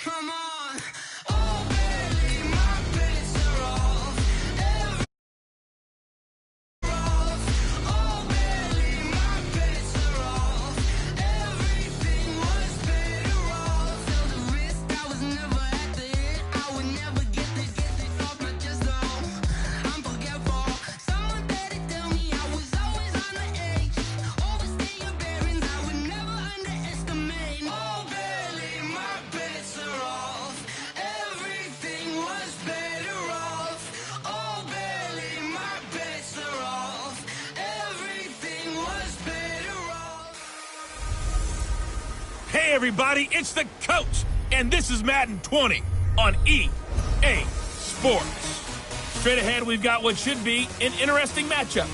Come on. Oh, baby, my bets are off. Oh, baby, my bets are off. Everything was better off. Felt the risk, I was never at the hit. I would never get this off my chest, though. I'm forgetful. Someone better tell me I was always on the edge. Overstay your bearings, I would never underestimate. Oh, baby, my bets are off. Everything was better off. Oh, baby, my bets are off. Everything was better off. Hey everybody, it's the coach, and this is Madden 20 on EA Sports. Straight ahead, we've got what should be an interesting matchup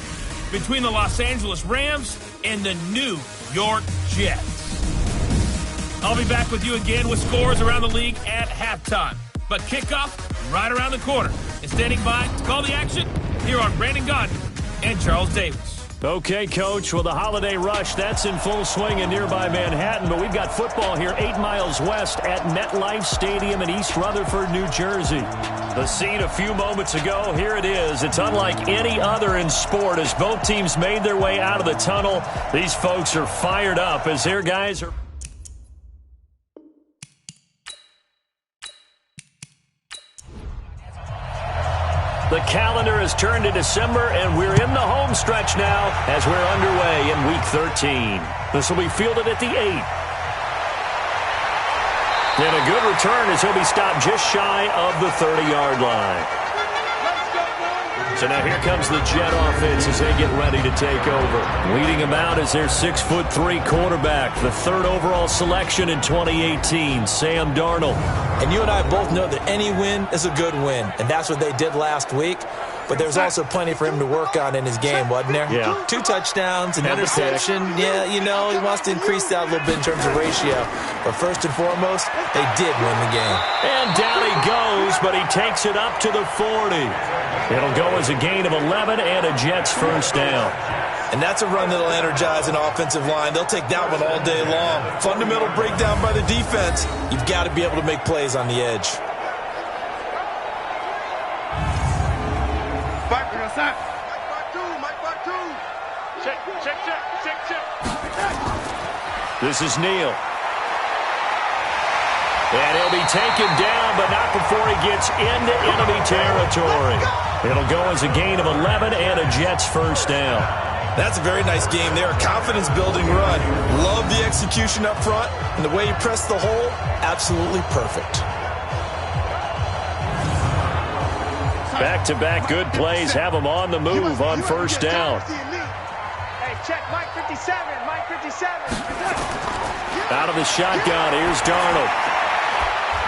between the Los Angeles Rams and the New York Jets. I'll be back with you again with scores around the league at halftime. But kickoff right around the corner. And standing by to call the action, here are Brandon Godden and Charles Davis. Okay, Coach, well, the holiday rush, that's in full swing in nearby Manhattan, but we've got football here 8 miles west at MetLife Stadium in East Rutherford, New Jersey. The scene a few moments ago, here it is. It's unlike any other in sport as both teams made their way out of the tunnel. These folks are fired up as their guys are... The calendar has turned to December, and we're in the home stretch now as we're underway in Week 13. This will be fielded at the 8. And a good return as he'll be stopped just shy of the 30-yard line. So now here comes the Jet offense as they get ready to take over. Leading them out is their 6'3" quarterback, the 3rd overall selection in 2018, Sam Darnold. And you and I both know that any win is a good win, and that's what they did last week. But there's also plenty for him to work on in his game, wasn't there? Yeah. 2 touchdowns, an interception. Yeah, you know, he wants to increase that a little bit in terms of ratio. But first and foremost, they did win the game. And down he goes, but he takes it up to the 40. It'll go as a gain of 11 and a Jets first down. And that's a run that'll energize an offensive line. They'll take that one all day long. Fundamental breakdown by the defense. You've got to be able to make plays on the edge. This is Neal. And he'll be taken down, but not before he gets into enemy territory. It'll go as a gain of 11 and a Jets first down. That's a very nice game there. A confidence-building run. Love the execution up front, and the way he pressed the hole, absolutely perfect. Back-to-back good plays have him on the move on first down. Hey, check Mike 57, Mike 57. Out of the shotgun, here's Darnold.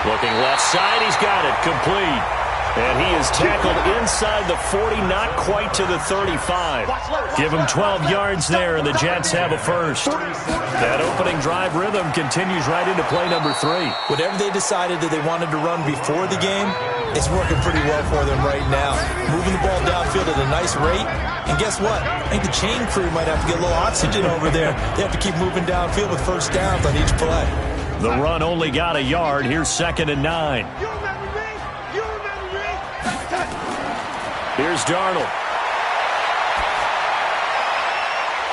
Looking left side, he's got it, complete. And he is tackled inside the 40, not quite to the 35. Give him 12 yards there, and the Jets have a first. That opening drive rhythm continues right into play number 3. Whatever they decided that they wanted to run before the game, it's working pretty well for them right now. Moving the ball downfield at a nice rate. And guess what? I think the chain crew might have to get a little oxygen over there. They have to keep moving downfield with first downs on each play. The run only got a yard. Here's 2nd and 9. Here's Darnold.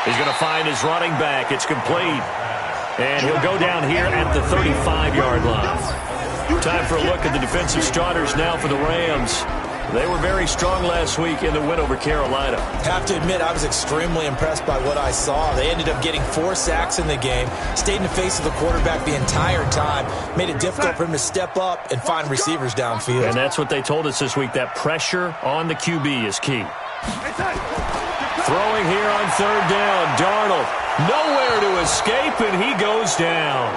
He's going to find his running back. It's complete. And he'll go down here at the 35-yard line. Time for a look at the defensive starters now for the Rams. They were very strong last week in the win over Carolina. Have to admit, I was extremely impressed by what I saw. They ended up getting 4 sacks in the game, stayed in the face of the quarterback the entire time, made it difficult for him to step up and find receivers downfield. And that's what they told us this week, that pressure on the QB is key. Throwing here on 3rd down, Darnold. Nowhere to escape, and he goes down.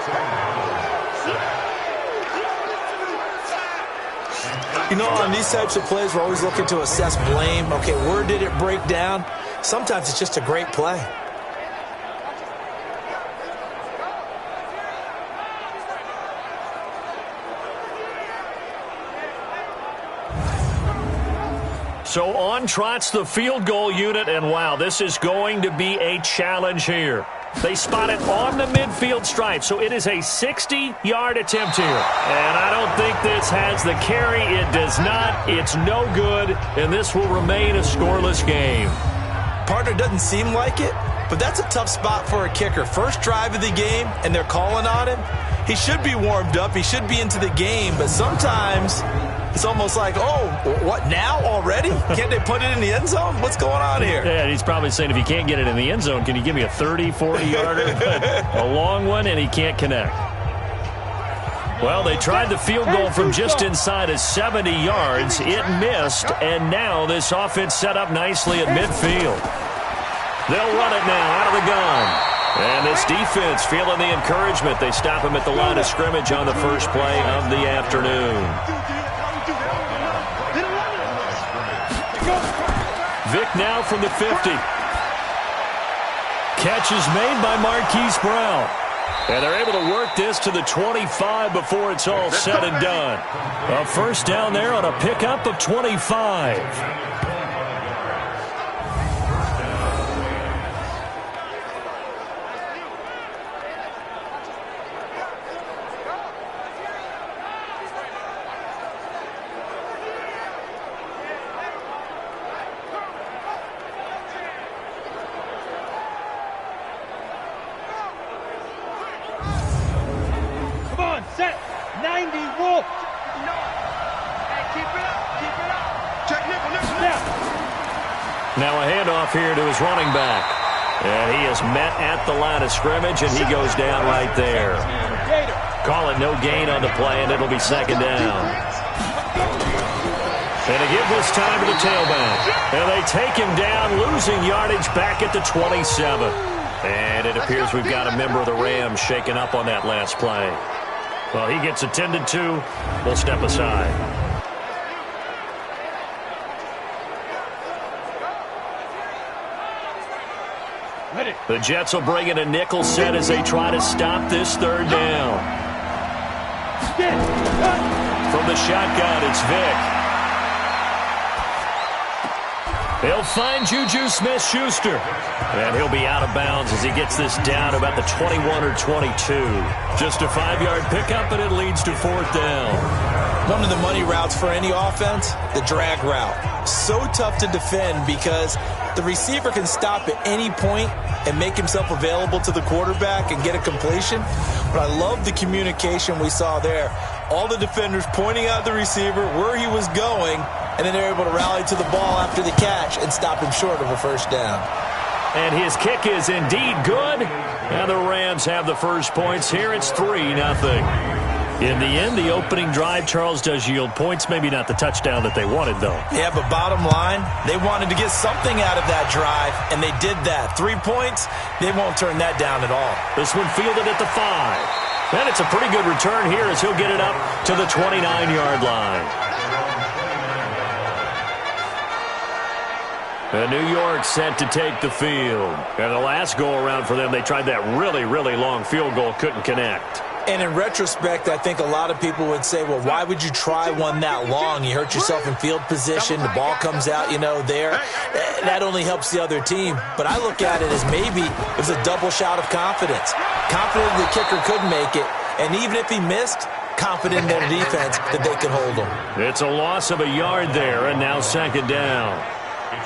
You know, on these types of plays, we're always looking to assess blame. Okay, where did it break down? Sometimes it's just a great play. So on trots the field goal unit, and wow, this is going to be a challenge here. They spot it on the midfield stripe, so it is a 60-yard attempt here. And I don't think this has the carry. It does not. It's no good, and this will remain a scoreless game. Partner, doesn't seem like it, but that's a tough spot for a kicker. First drive of the game, and they're calling on him. He should be warmed up. He should be into the game, but sometimes it's almost like, oh, what, now already? Can't they put it in the end zone? What's going on here? Yeah, he's probably saying, if you can't get it in the end zone, can you give me a 30, 40-yarder? A long one, and he can't connect. Well, they tried the field goal from just inside of 70 yards. It missed, and now this offense set up nicely at midfield. They'll run it now out of the gun. And this defense feeling the encouragement. They stop him at the line of scrimmage on the first play of the afternoon. Vick now from the 50. Catch is made by Marquise Brown. And they're able to work this to the 25 before it's all said and done. A first down there on a pickup of 25. Set. 90 Wolf. No. Hey, keep it up. Keep it up. Check nickel. Now a handoff here to his running back. And he is met at the line of scrimmage, and he goes down right there. Call it no gain on the play, and it'll be second down. And to give this time to the tailback. And they take him down, losing yardage back at the 27. And it appears we've got a member of the Rams shaken up on that last play. Well, he gets attended to. We'll step aside. The Jets will bring in a nickel set as they try to stop this third down. From the shotgun, it's Vick. They'll find Juju Smith-Schuster. And he'll be out of bounds as he gets this down about the 21 or 22. Just a 5-yard pickup, and it leads to fourth down. One of the money routes for any offense, the drag route. So tough to defend because the receiver can stop at any point and make himself available to the quarterback and get a completion. But I love the communication we saw there. All the defenders pointing out the receiver, where he was going, and then they're able to rally to the ball after the catch and stop him short of a first down. And his kick is indeed good. And the Rams have the first points here. It's 3-0. In the end, the opening drive, Charles, does yield points. Maybe not the touchdown that they wanted, though. Yeah, but bottom line, they wanted to get something out of that drive, and they did that. 3 points, they won't turn that down at all. This one fielded at the 5. And it's a pretty good return here as he'll get it up to the 29-yard line. And New York set to take the field. And the last go-around for them, they tried that really, really long field goal, couldn't connect. And in retrospect, I think a lot of people would say, well, why would you try one that long? You hurt yourself in field position. The ball comes out, there. That only helps the other team. But I look at it as maybe it was a double shot of confidence. Confident the kicker could make it. And even if he missed, confident in their defense that they could hold him. It's a loss of a yard there, and now second down.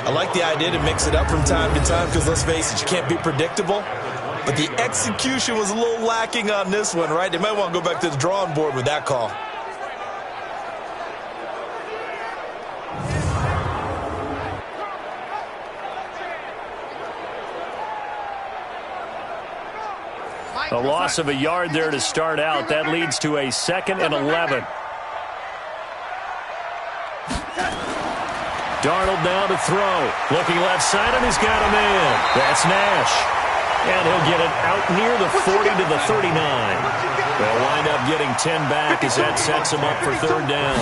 I like the idea to mix it up from time to time because, let's face it, you can't be predictable. But the execution was a little lacking on this one, right? They might want to go back to the drawing board with that call. A loss of a yard there to start out. That leads to a 2nd and 11. Darnold now to throw. Looking left side, and he's got him in. That's Nash. And he'll get it out near the 40 to the 39. They'll wind up getting 10 back as that sets him up for third down.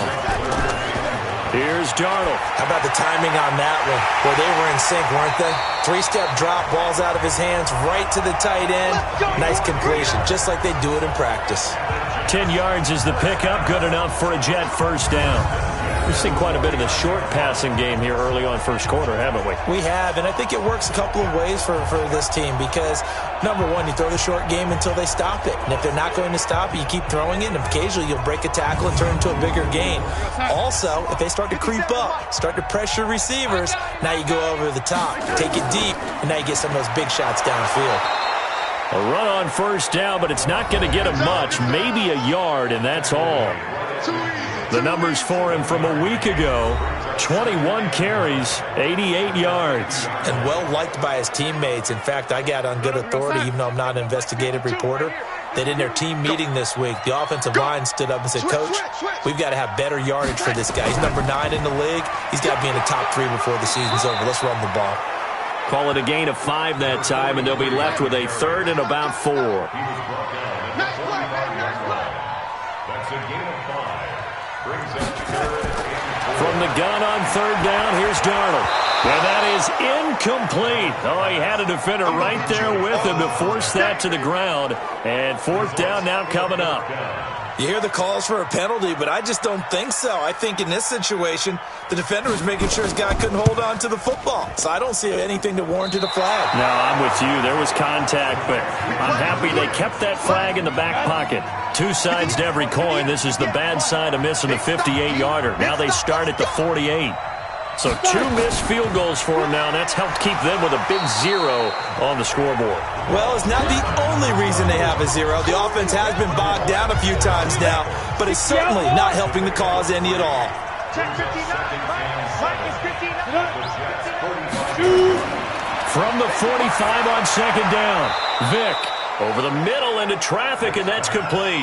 Here's Darnold. How about the timing on that one? Well, they were in sync, weren't they? 3-step drop, balls out of his hands, right to the tight end. Nice completion, just like they do it in practice. 10 yards is the pickup, good enough for a Jet first down. We've seen quite a bit of the short passing game here early on first quarter, haven't we? We have, and I think it works a couple of ways for this team because, number one, you throw the short game until they stop it. And if they're not going to stop it, you keep throwing it, and occasionally you'll break a tackle and turn it into a bigger gain. Also, if they start to creep up, start to pressure receivers, now you go over the top, take it deep, and now you get some of those big shots downfield. A run on first down, but it's not going to get him much, maybe a yard, and that's all. The numbers for him from a week ago, 21 carries, 88 yards. And well liked by his teammates. In fact, I got on good authority, even though I'm not an investigative reporter, that in their team meeting this week, the offensive line stood up and said, Coach, we've got to have better yardage for this guy. He's number 9 in the league. He's got to be in the top 3 before the season's over. Let's run the ball. Call it a gain of 5 that time, and they'll be left with a 3rd and about 4. That's a gain of 5. Brings up 3rd. From the gun on 3rd down, here's Darnold. And that is incomplete. Oh, he had a defender right there with him to force that to the ground. And 4th down now coming up. You hear the calls for a penalty, but I just don't think so. I think in this situation, the defender was making sure his guy couldn't hold on to the football. So I don't see anything to warrant a flag. No, I'm with you. There was contact, but I'm happy they kept that flag in the back pocket. 2 sides to every coin. This is the bad side of missing the 58-yarder. Now they start at the 48. So 2 missed field goals for him now, and that's helped keep them with a big 0 on the scoreboard. Well, it's not the only reason they have a 0. The offense has been bogged down a few times now, but it's certainly not helping the cause any at all. From the 45 on 2nd down, Vick over the middle into traffic, and that's complete.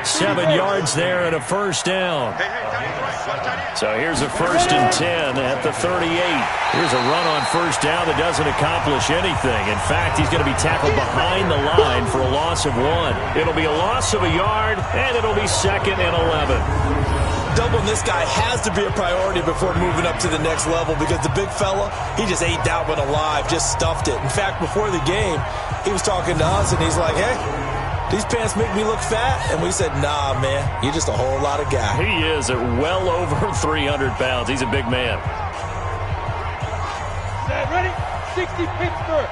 7 yards there and a 1st down. So here's a 1st and 10 at the 38. Here's a run on 1st down that doesn't accomplish anything. In fact, he's going to be tackled behind the line for a loss of 1. It'll be a loss of a yard, and it'll be 2nd and 11. Doubling this guy has to be a priority before moving up to the next level because the big fella, he just ate that one alive, just stuffed it. In fact, before the game, he was talking to us, and he's like, hey, these pants make me look fat. And we said, nah, man, you're just a whole lot of guy. He is at well over 300 pounds. He's a big man. Ready? 60 Pittsburgh.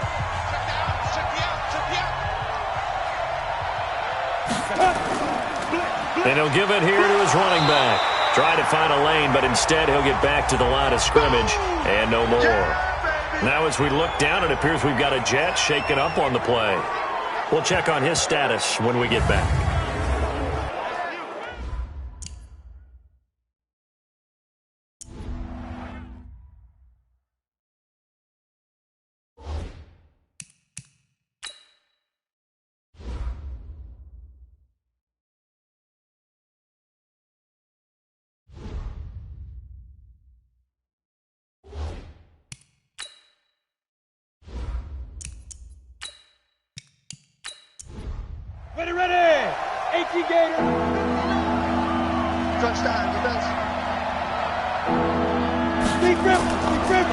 And he'll give it here to his running back. Try to find a lane, but instead he'll get back to the line of scrimmage and no more. Now as we look down, it appears we've got a Jet shaken up on the play. We'll check on his status when we get back. Ready. 18 Gators. Touchdown, defense. Deep rip.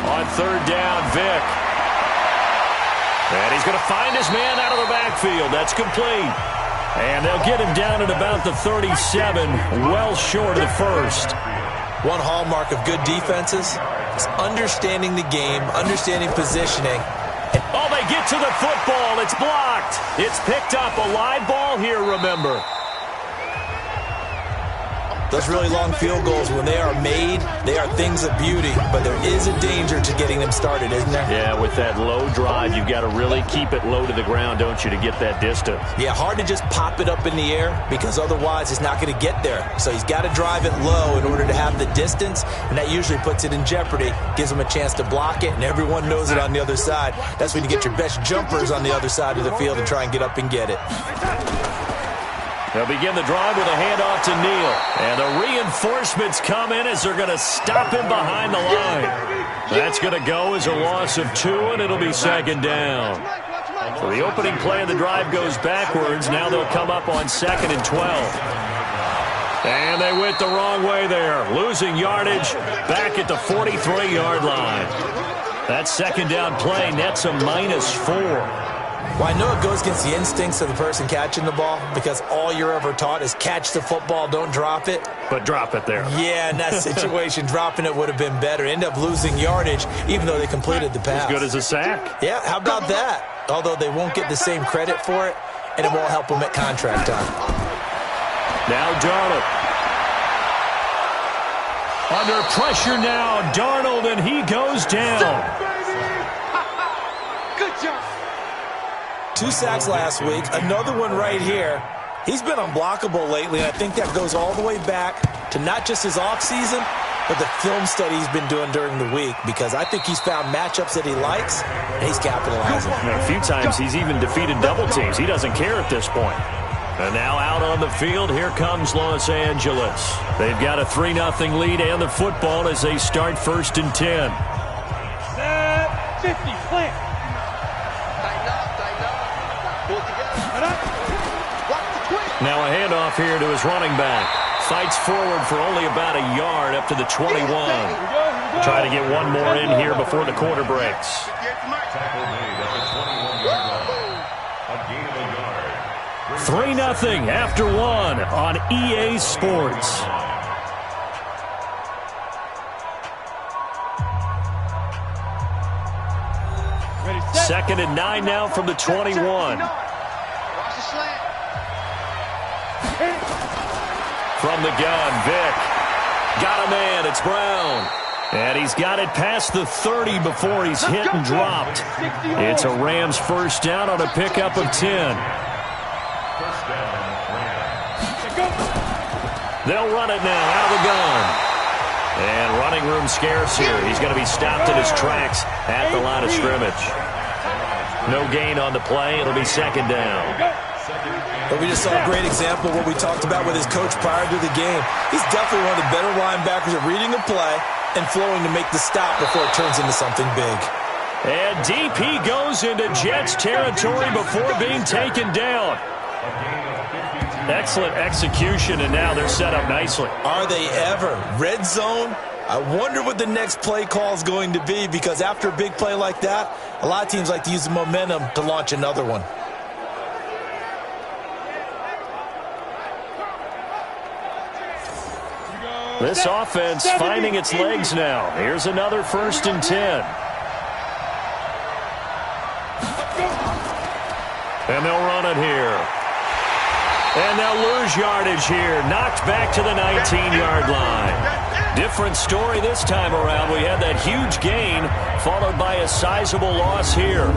On 3rd down, Vick. And he's going to find his man out of the backfield. That's complete. And they'll get him down at about the 37, well short of the 1st. One hallmark of good defenses is understanding the game, understanding positioning. Oh, they get to the football. It's blocked. It's picked up. A live ball here, remember. Those really long field goals, when they are made, they are things of beauty. But there is a danger to getting them started, isn't there? Yeah, with that low drive, you've got to really keep it low to the ground, don't you, to get that distance. Yeah, hard to just pop it up in the air because otherwise it's not going to get there. So he's got to drive it low in order to have the distance, and that usually puts it in jeopardy, gives him a chance to block it, and everyone knows it on the other side. That's when you get your best jumpers on the other side of the field and try and get up and get it. They'll begin the drive with a handoff to Neal. And the reinforcements come in as they're going to stop him behind the line. That's going to go as a loss of 2, and it'll be 2nd down. So the opening play of the drive goes backwards. Now they'll come up on 2nd and 12. And they went the wrong way there. Losing yardage back at the 43-yard line. That 2nd down play nets a -4. Well, I know it goes against the instincts of the person catching the ball because all you're ever taught is catch the football, don't drop it. But drop it there. Yeah, in that situation, dropping it would have been better. End up losing yardage, even though they completed the pass. As good as a sack. Yeah, how about that? Although they won't get the same credit for it, and it won't help them at contract time. Now Darnold. Under pressure now, Darnold, and he goes down. Good job. 2 sacks last week, another one right here. He's been unblockable lately, and I think that goes all the way back to not just his offseason, but the film study he's been doing during the week, because I think he's found matchups that he likes, and he's capitalizing. A few times he's even defeated double teams. He doesn't care at this point. And now out on the field, here comes Los Angeles. They've got a 3-0 lead and the football as they start 1st and 10. Set 50, plant. Now a handoff here to his running back. Fights forward for only about a yard up to the 21. Try to get one more in here before the quarter breaks. Tackle made at the 21-yard line. A gain of a yard. 3-0 after 1 on EA Sports. Ready, set. 2nd and 9 now from the 21. Watch the slant. From the gun, Vick. Got a man, it's Brown. And he's got it past the 30 before he's hit and dropped. It's a Rams first down on a pickup of 10. First down, Rams. They'll run it now out of the gun. And running room scarce here. He's going to be stopped in his tracks at the line of scrimmage. No gain on the play. It'll be 2nd down. But we just saw a great example of what we talked about with his coach prior to the game. He's definitely one of the better linebackers at reading a play and flowing to make the stop before it turns into something big. And DP goes into Jets territory before being taken down. Excellent execution, and now they're set up nicely. Are they ever? Red zone? I wonder what the next play call is going to be, because after a big play like that, a lot of teams like to use the momentum to launch another one. This offense finding its legs now. Here's another 1st and 10. And they'll run it here. And they'll lose yardage here. Knocked back to the 19-yard line. Different story this time around. We had that huge gain followed by a sizable loss here.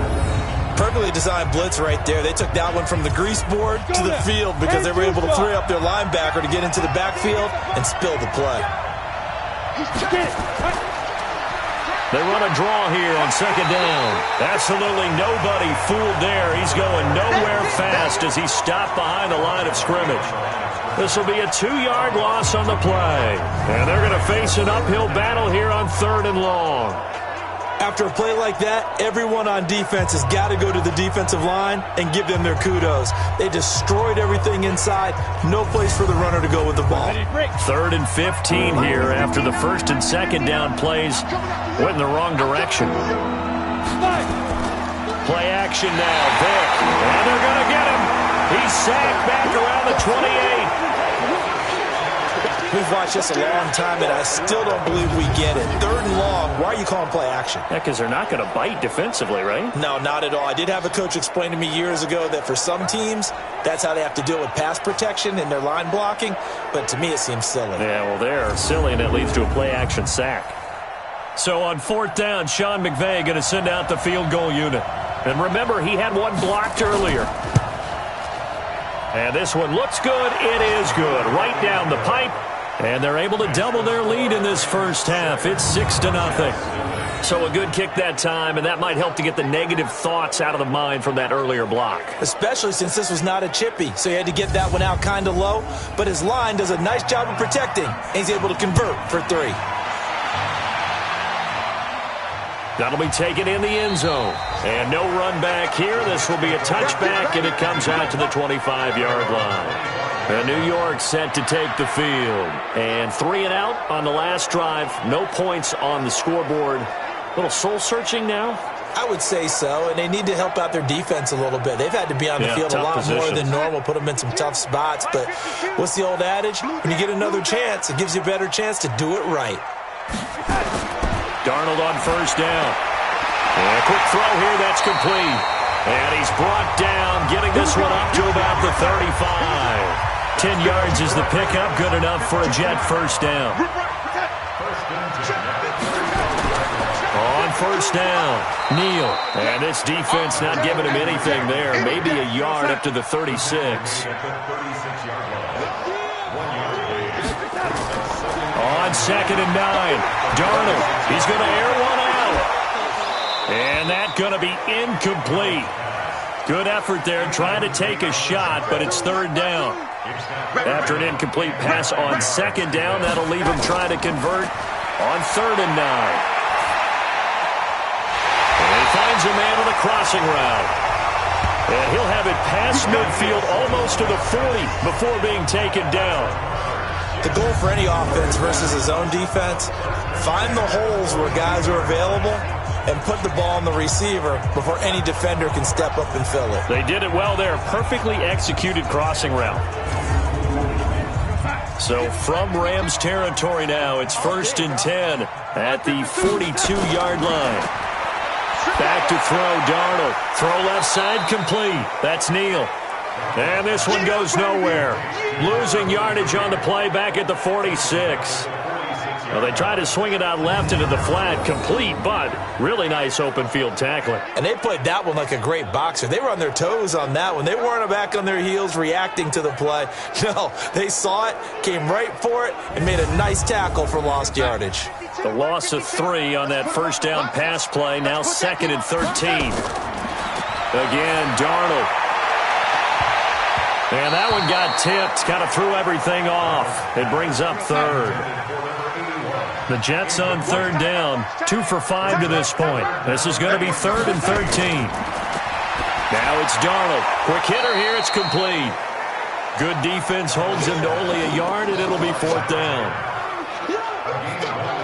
Perfectly designed blitz right there. They took that one from the grease board to the field because they were able to free up their linebacker to get into the backfield and spill the play. They run a draw here on 2nd down. Absolutely nobody fooled there. He's going nowhere fast as he's stopped behind the line of scrimmage. This will be a 2-yard loss on the play. And they're going to face an uphill battle here on 3rd and long. After a play like that, everyone on defense has got to go to the defensive line and give them their kudos. They destroyed everything inside. No place for the runner to go with the ball. 3rd and 15 here after the 1st and 2nd down plays went in the wrong direction. Play action now, Vick. And they're going to get him. He's sacked back around the 28. We've watched this a long time, and I still don't believe we get it. 3rd and long, why are you calling play action? Yeah, because they're not going to bite defensively, right? No, not at all. I did have a coach explain to me years ago that for some teams, that's how they have to deal with pass protection and their line blocking, but to me it seems silly. Yeah, well, they're silly, and it leads to a play action sack. So on 4th down, Sean McVay going to send out the field goal unit. And remember, he had one blocked earlier. And this one looks good. It is good. Right down the pipe. And they're able to double their lead in this first half. It's 6-0. So a good kick that time, and that might help to get the negative thoughts out of the mind from that earlier block. Especially since this was not a chippy, so he had to get that one out kind of low. But his line does a nice job of protecting, and he's able to convert for 3. That'll be taken in the end zone. And no run back here. This will be a touchback, and it comes out to the 25-yard line. And New York set to take the field. And 3 and out on the last drive. No points on the scoreboard. A little soul-searching now. I would say so, and they need to help out their defense a little bit. They've had to be on the field a lot more than normal, put them in some tough spots. But what's the old adage? When you get another chance, it gives you a better chance to do it right. Darnold on first down. And a quick throw here, that's complete. And he's brought down, getting this one up to about the 35. 10 yards is the pickup, good enough for a Jet first down. On first down, Neal. And this defense not giving him anything there. Maybe a yard up to the 36. On 2nd and 9, Darnold. He's going to air one out. And that's going to be incomplete. Good effort there, trying to take a shot, but it's 3rd down. After an incomplete pass on 2nd down, that'll leave him trying to convert on 3rd and 9. And he finds a man on the crossing route. And he'll have it past midfield almost to the 40 before being taken down. The goal for any offense versus his own defense, find the holes where guys are available and put the ball on the receiver before any defender can step up and fill it. They did it well there. Perfectly executed crossing route. So from Rams territory now, it's 1st and 10 at the 42-yard line. Back to throw, Darnold. Throw left side, complete. That's Neal. And this one goes nowhere. Losing yardage on the play back at the 46. Well, they tried to swing it out left into the flat, complete, but really nice open field tackling. And they played that one like a great boxer. They were on their toes on that one. They weren't back on their heels reacting to the play. No, they saw it, came right for it, and made a nice tackle for lost yardage. The loss of 3 on that first down pass play, now 2nd and 13. Again, Darnold. And that one got tipped, kind of threw everything off. It brings up 3rd. The Jets on 3rd down, 2 for 5 to this point. This is going to be 3rd and 13. Now it's Darnold. Quick hitter here, it's complete. Good defense holds him to only a yard, and it'll be 4th down.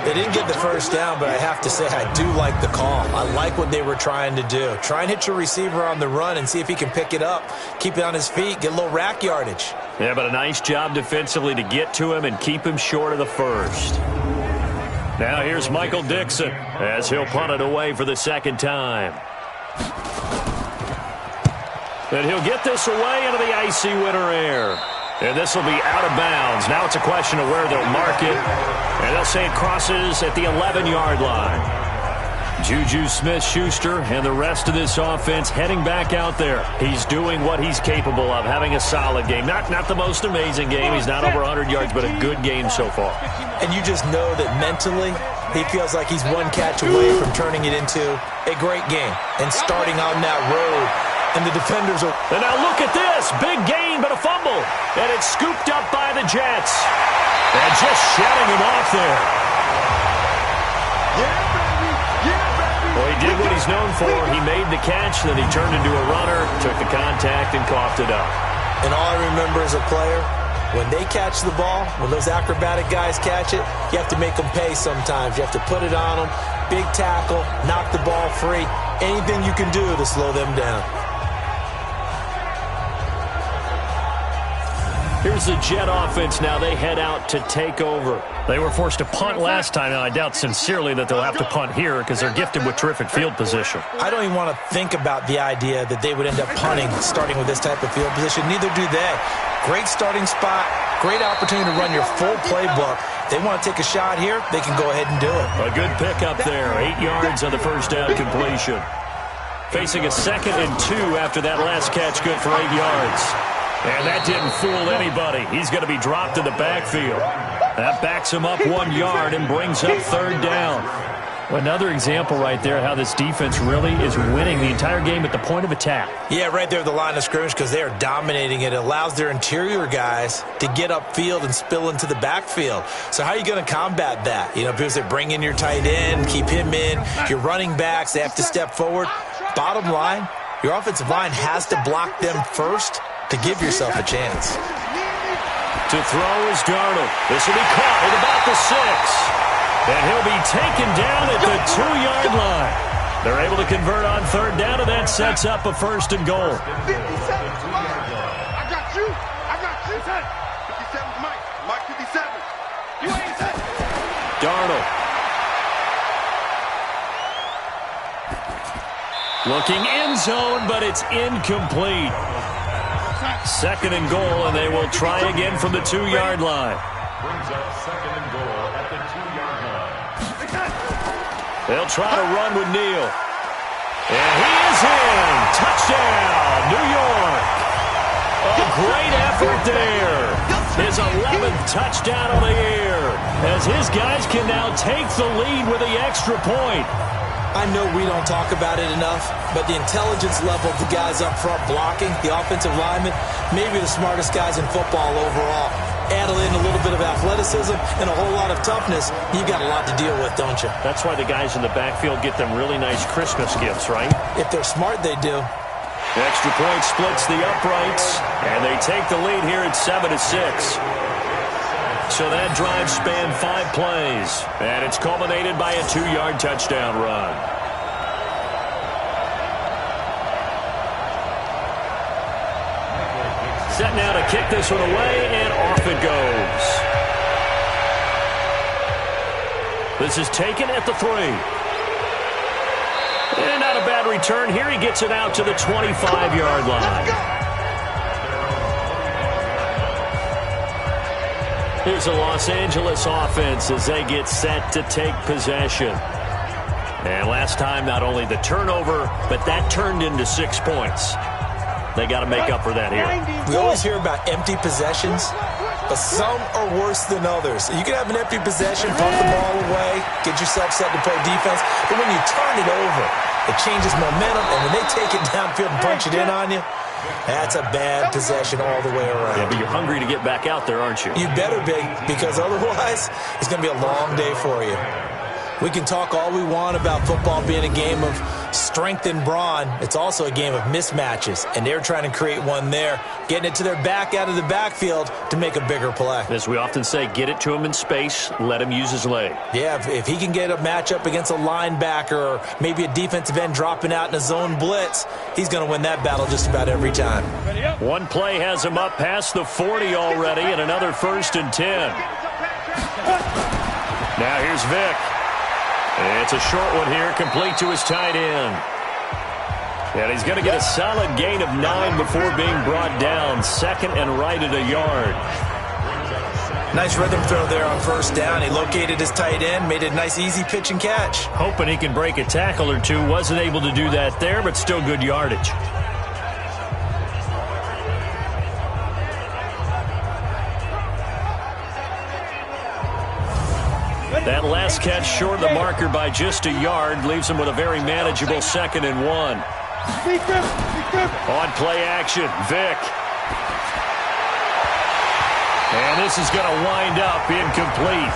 They didn't get the first down, but I have to say I do like the call. I like what they were trying to do. Try and hit your receiver on the run and see if he can pick it up, keep it on his feet, get a little rack yardage. Yeah, but a nice job defensively to get to him and keep him short of the first. Now here's Michael Dixon as he'll punt it away for the 2nd time. And he'll get this away into the icy winter air. And this will be out of bounds. Now it's a question of where they'll mark it. And they'll say it crosses at the 11-yard line. Juju Smith-Schuster and the rest of this offense heading back out there. He's doing what he's capable of, having a solid game. Not the most amazing game. He's not over 100 yards, but a good game so far. And you just know that mentally he feels like he's one catch away from turning it into a great game and starting on that road. And the defenders are... And now look at this. Big gain, but a fumble. And it's scooped up by the Jets. And just shutting him off there. Well, he did what he's known for. He made the catch, then he turned into a runner, took the contact, and coughed it up. And all I remember as a player, when they catch the ball, when those acrobatic guys catch it, you have to make them pay sometimes. You have to put it on them, big tackle, knock the ball free. Anything you can do to slow them down. Here's the Jet offense now. They head out to take over. They were forced to punt last time. Now, I doubt sincerely that they'll have to punt here because they're gifted with terrific field position. I don't even want to think about the idea that they would end up punting starting with this type of field position. Neither do they. Great starting spot. Great opportunity to run your full playbook. They want to take a shot here, they can go ahead and do it. A good pickup there. 8 yards on the first down completion. Facing a 2nd and 2 after that last catch, good for 8 yards. And that didn't fool anybody. He's going to be dropped in the backfield. That backs him up 1 yard and brings up 3rd down. Another example right there how this defense really is winning the entire game at the point of attack. Yeah, right there at the line of scrimmage because they are dominating it. It allows their interior guys to get upfield and spill into the backfield. So how are you going to combat that? You know, because they bring in your tight end, keep him in. Your running backs, they have to step forward. Bottom line, your offensive line has to block them first to give yourself a chance. To throw is Darnold. This will be caught at about the 6. And he'll be taken down at the 2-yard line. They're able to convert on third down, and that sets up a first and goal. 57, I got you. I got you. 57, Mike. Mike 57. You ain't set. Darnold. Looking end zone, but it's incomplete. Second and goal, and they will try again from the 2-yard line. Brings up second and goal at the 2-yard line. They'll try to run with Neal. And he is in. Touchdown, New York. A great effort there. His 11th touchdown on the year, as his guys can now take the lead with the extra point. I know we don't talk about it enough, but the intelligence level of the guys up front blocking, the offensive linemen, maybe the smartest guys in football overall. Add in a little bit of athleticism and a whole lot of toughness, you've got a lot to deal with, don't you? That's why the guys in the backfield get them really nice Christmas gifts, right? If they're smart, they do. Extra point splits the uprights, and they take the lead here at 7-6. So that drive spanned 5 plays, and it's culminated by a 2-yard touchdown run. Set now to kick this one away, and off it goes. This is taken at the 3. And not a bad return here. He gets it out to the 25-yard line. Here's the Los Angeles offense as they get set to take possession. And last time, not only the turnover, but that turned into 6 points. They got to make up for that here. We always hear about empty possessions, but some are worse than others. You can have an empty possession, punt the ball away, get yourself set to play defense, but when you turn it over, it changes momentum, and when they take it downfield and punch it in on you, that's a bad possession all the way around. Yeah, but you're hungry to get back out there, aren't you? You better be, because otherwise, it's going to be a long day for you. We can talk all we want about football being a game of strength and brawn. It's also a game of mismatches, and they're trying to create one there, getting it to their back out of the backfield to make a bigger play. As we often say, get it to him in space, let him use his leg. Yeah, if he can get a matchup against a linebacker or maybe a defensive end dropping out in a zone blitz, he's going to win that battle just about every time. One play has him up past the 40 already, and another 1st and 10. Now here's Vick. It's a short one here, complete to his tight end. And he's going to get a solid gain of 9 before being brought down. Second and right at a yard. Nice rhythm throw there on first down. He located his tight end, made a nice easy pitch and catch. Hoping he can break a tackle or two. Wasn't able to do that there, but still good yardage. That last catch short of the marker by just a yard leaves him with a very manageable 2nd and 1. On play action, Vick. And this is going to wind up incomplete.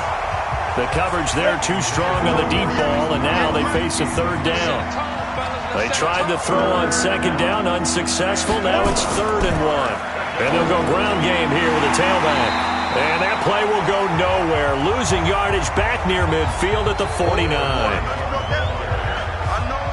The coverage there too strong on the deep ball, and now they face a 3rd down. They tried the throw on 2nd down, unsuccessful. Now it's 3rd and 1. And they'll go ground game here with a tailback. And that play will go nowhere. Losing yardage back near midfield at the 49.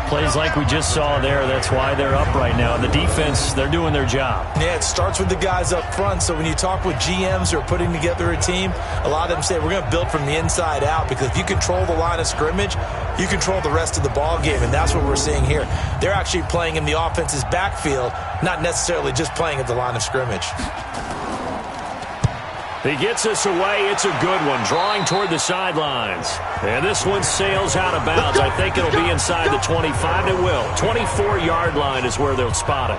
Plays like we just saw there. That's why they're up right now. The defense, they're doing their job. Yeah, it starts with the guys up front. So when you talk with GMs who are putting together a team, a lot of them say we're going to build from the inside out, because if you control the line of scrimmage, you control the rest of the ball game, and that's what we're seeing here. They're actually playing in the offense's backfield, not necessarily just playing at the line of scrimmage. He gets us away. It's a good one, drawing toward the sidelines. And this one sails out of bounds. I think it'll be inside the 25. It will. 24-yard line is where they'll spot it.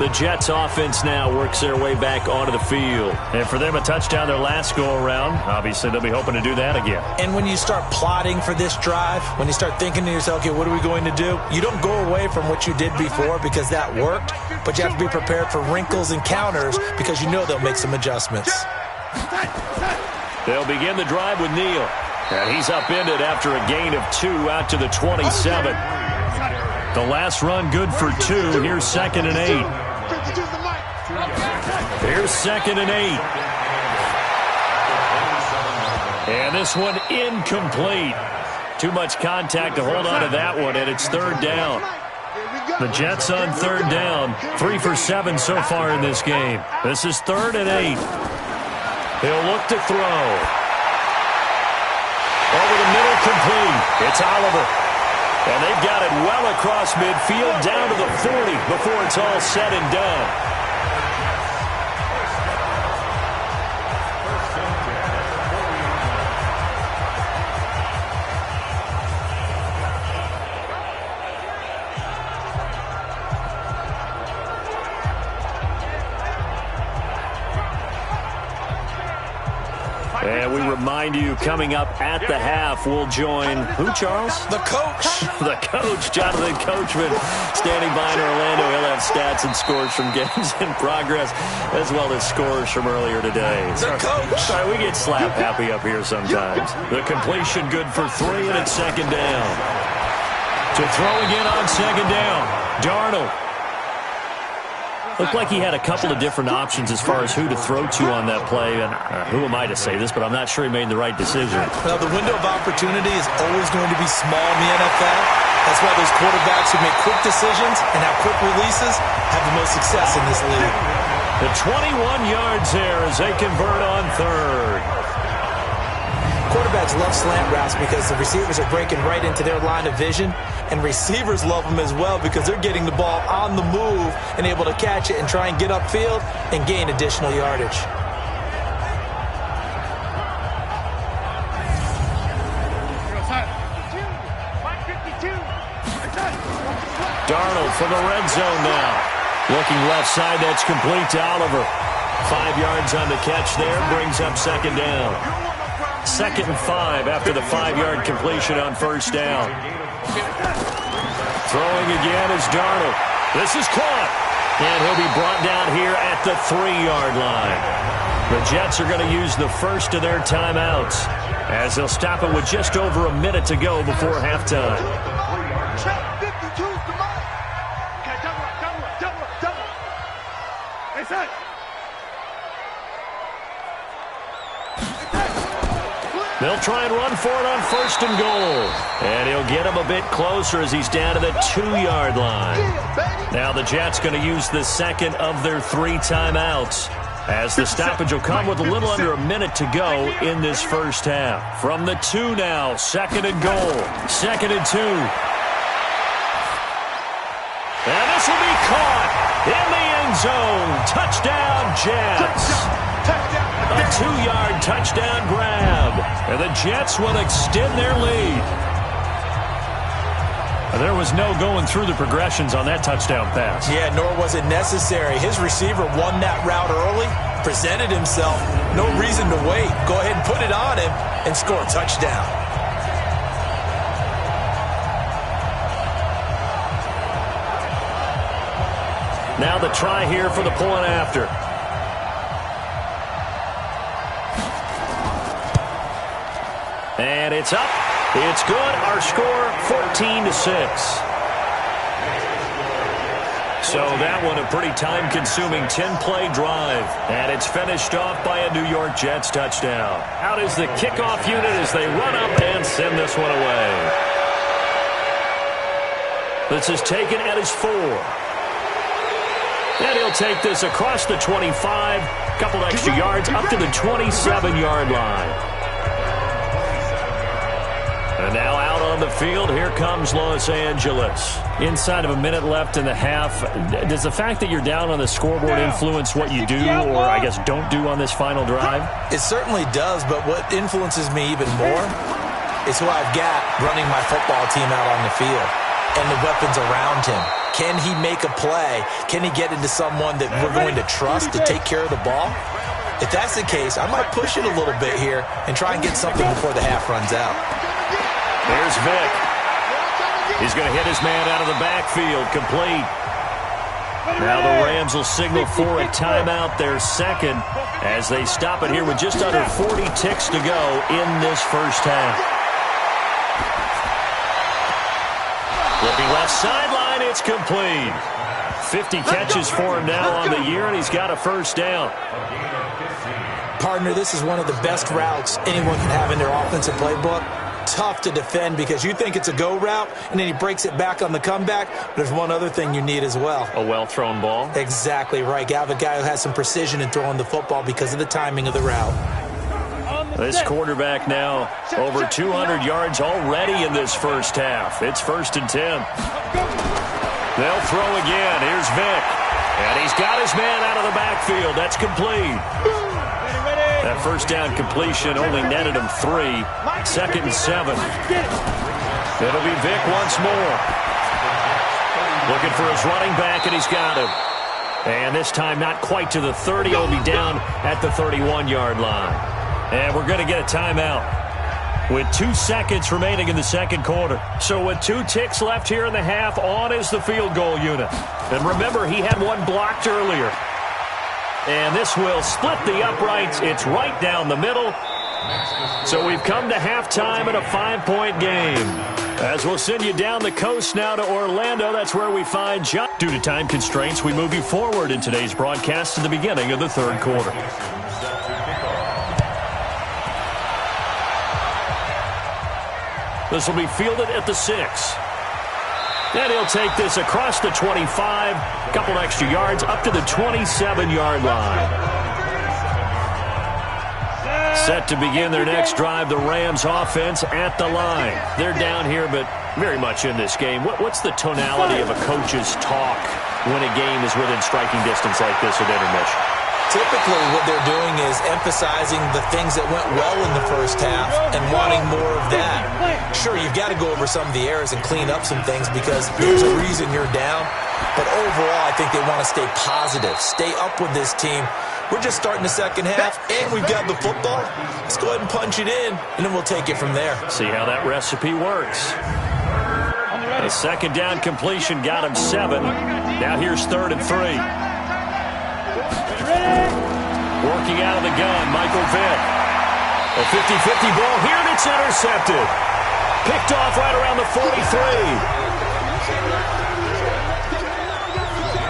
The Jets offense now works their way back onto the field. And for them, a touchdown their last go-around. Obviously, they'll be hoping to do that again. And when you start plotting for this drive, when you start thinking to yourself, okay, what are we going to do? You don't go away from what you did before because that worked, but you have to be prepared for wrinkles and counters because you know they'll make some adjustments. They'll begin the drive with Neal. And he's upended after a gain of 2 out to the 27. The last run good for 2. Here's 2nd and 8. Here's 2nd and 8. And this one incomplete. Too much contact to hold on to that one, and it's third down. The Jets on third down. 3 for 7 so far in this game. This is 3rd and 8. He'll look to throw. Over the middle, complete. It's Oliver. And they've got it well across midfield, down to the 40 before it's all said and done. And we remind you, coming up at the half, we'll join who, Charles? The coach. The coach, Jonathan Coachman, standing by in Orlando. He'll have stats and scores from games in progress, as well as scores from earlier today. The coach. Sorry, we get slap happy up here sometimes. The completion good for 3, and it's second down. To throw again on second down, Darnold. Looked like he had a couple of different options as far as who to throw to on that play. And who am I to say this, but I'm not sure he made the right decision. Well, the window of opportunity is always going to be small in the NFL. That's why those quarterbacks who make quick decisions and have quick releases have the most success in this league. The 21 yards there as they convert on third. Quarterbacks love slant routes because the receivers are breaking right into their line of vision, and receivers love them as well because they're getting the ball on the move and able to catch it and try and get upfield and gain additional yardage. Darnold from the red zone now. Looking left side, that's complete to Oliver. 5 yards on the catch there, brings up second down. 2nd and 5 after the 5-yard completion on first down. Throwing again is Darnold. This is caught. And he'll be brought down here at the 3-yard line. The Jets are going to use the first of their timeouts as they'll stop it with just over a minute to go before halftime. They'll try and run for it on 1st and goal. And he'll get him a bit closer as he's down to the 2-yard line. Now the Jets going to use the second of their 3 timeouts as the stoppage will come with a little under a minute to go in this first half. From the 2 now, 2nd and goal. 2nd and 2. And this will be caught in the end zone. Touchdown, Jets. A 2-yard touchdown grab. And the Jets will extend their lead. There was no going through the progressions on that touchdown pass. Yeah, nor was it necessary. His receiver won that route early, presented himself. No reason to wait. Go ahead and put it on him and score a touchdown. Now the try here for the point after. And it's up. It's good. Our score, 14-6. So that one a pretty time-consuming 10-play drive. And it's finished off by a New York Jets touchdown. Out is the kickoff unit as they run up and send this one away. This is taken at his 4. And he'll take this across the 25. Couple extra yards up to the 27-yard line. And now out on the field, here comes Los Angeles. Inside of a minute left in the half, does the fact that you're down on the scoreboard influence what you do or, I guess, don't do on this final drive? It certainly does, but what influences me even more is who I've got running my football team out on the field and the weapons around him. Can he make a play? Can he get into someone that we're going to trust to take care of the ball? If that's the case, I might push it a little bit here and try and get something before the half runs out. There's Vic. He's going to hit his man out of the backfield, complete. Now the Rams will signal for a timeout, their second, as they stop it here with just under 40 ticks to go in this first half. Flipping left sideline, it's complete. 50 catches for him now on the year, and he's got a first down. Partner, this is one of the best routes anyone can have in their offensive playbook. tough to defend because you think it's a go route, and then he breaks it back on the comeback. But there's one other thing you need as well. A well-thrown ball? Exactly right. You have a guy who has some precision in throwing the football because of the timing of the route. This quarterback now over 200 yards already in this first half. It's 1st and 10. They'll throw again. Here's Vic. And he's got his man out of the backfield. That's complete. That first down completion only netted him 3. 2nd and 7. It'll be Vic once more. Looking for his running back, and he's got him. And this time not quite to the 30. He'll be down at the 31-yard line. And we're going to get a timeout with 2 seconds remaining in the second quarter. So with 2 ticks left here in the half, on is the field goal unit. And remember, he had one blocked earlier. And this will split the uprights. It's right down the middle. So we've come to halftime in a 5-point game. As we'll send you down the coast now to Orlando, that's where we find John. Due to time constraints, we move you forward in today's broadcast to the beginning of the third quarter. This will be fielded at the 6. And he'll take this across the 25, a couple extra yards, up to the 27-yard line. Set to begin their next drive, the Rams offense at the line. They're down here, but very much in this game. What's the tonality of a coach's talk when a game is within striking distance like this at intermission? Typically, what they're doing is emphasizing the things that went well in the first half and wanting more of that. Sure, you've got to go over some of the errors and clean up some things because there's a reason you're down. But overall, I think they want to stay positive, stay up with this team. We're just starting the second half, and we've got the football. Let's go ahead and punch it in, and then we'll take it from there. See how that recipe works. A second down completion got him 7. Now here's 3rd and 3. Working out of the gun, Michael Vick. A 50-50 ball here, and it's intercepted. Picked off right around the 43.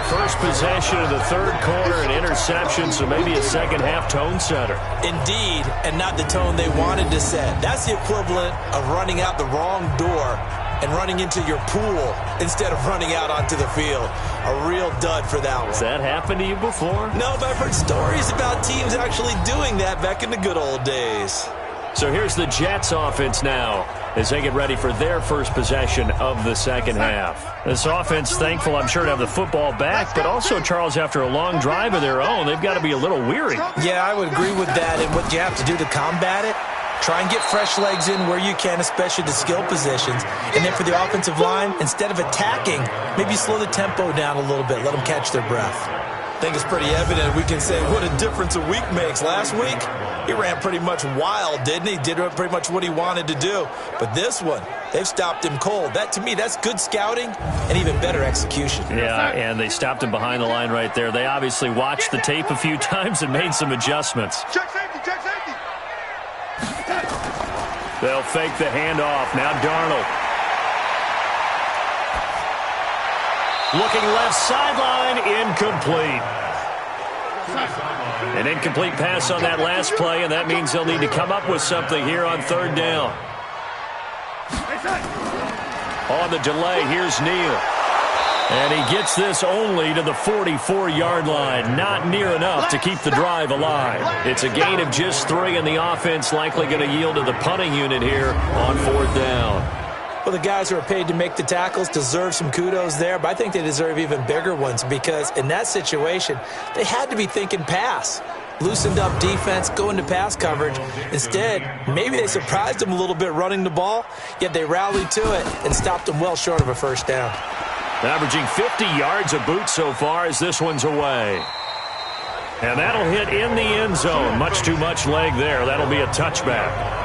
First possession of the third quarter, an interception, so maybe a second-half tone setter. Indeed, and not the tone they wanted to set. That's the equivalent of running out the wrong door and running into your pool instead of running out onto the field. A real dud for that one. Has that happened to you before? No, but I've heard stories about teams actually doing that back in the good old days. So here's the Jets offense now as they get ready for their first possession of the second half. This offense, thankful, I'm sure, to have the football back, but also, Charles, after a long drive of their own, they've got to be a little weary. Yeah, I would agree with that, and what you have to do to combat it, try and get fresh legs in where you can, especially the skill positions. And then for the offensive line, instead of attacking, maybe slow the tempo down a little bit, let them catch their breath. I think it's pretty evident we can say what a difference a week makes. Last week, he ran pretty much wild, didn't he? Did pretty much what he wanted to do. But this one, they've stopped him cold. That, to me, that's good scouting and even better execution. Yeah, and they stopped him behind the line right there. They obviously watched the tape a few times and made some adjustments. Check safety, check safety. They'll fake the handoff. Now Darnold. Looking left sideline, incomplete. An incomplete pass on that last play, and that means they'll need to come up with something here on 3rd down. On the delay, here's Neal. And he gets this only to the 44-yard line. Not near enough to keep the drive alive. It's a gain of just 3, and the offense likely going to yield to the punting unit here on 4th down. Well, the guys who are paid to make the tackles deserve some kudos there, but I think they deserve even bigger ones because in that situation, they had to be thinking pass. Loosened up defense, go into pass coverage. Instead, maybe they surprised them a little bit running the ball, yet they rallied to it and stopped them well short of a first down. Averaging 50 yards a boot so far as this one's away. And that'll hit in the end zone. Much too much leg there. That'll be a touchback.